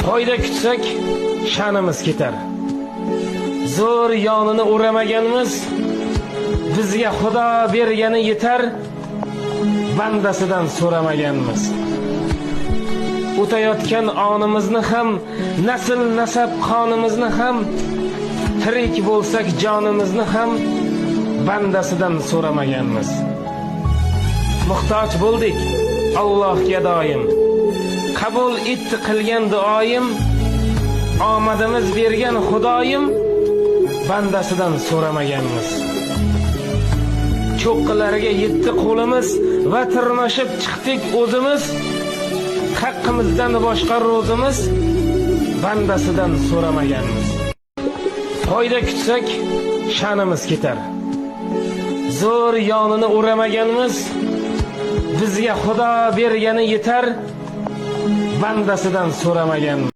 Foyda kutsak sha'nimiz ketar. Zo'r yonini o'ramaganmiz, bizga Xudo bergani yetar, bandasidan so'ramaganmiz. O'tayotgan onimizni ham, nasl nasab qonimizni ham, tirik bo'lsak jonimizni ham bandasidan so'ramaganmiz. Muhtoj bo'ldik Allohga doim. Qabul etdi qilgan duoyim, omadimiz bergan Xudoyim, bandasidan so'ramaganmiz. Cho'qqilariga yetdi qo'limiz va tirmashib chiqdik o'zimiz. Haqqimizdan boshqa ro'zimiz, bandasidan so'ramaganmiz. Foyda kutsak sha'nimiz ketar. Zo'r yonini o'ramaganmiz, bizga Xudo bergani yetar, bandasidan so'ramaganmiz.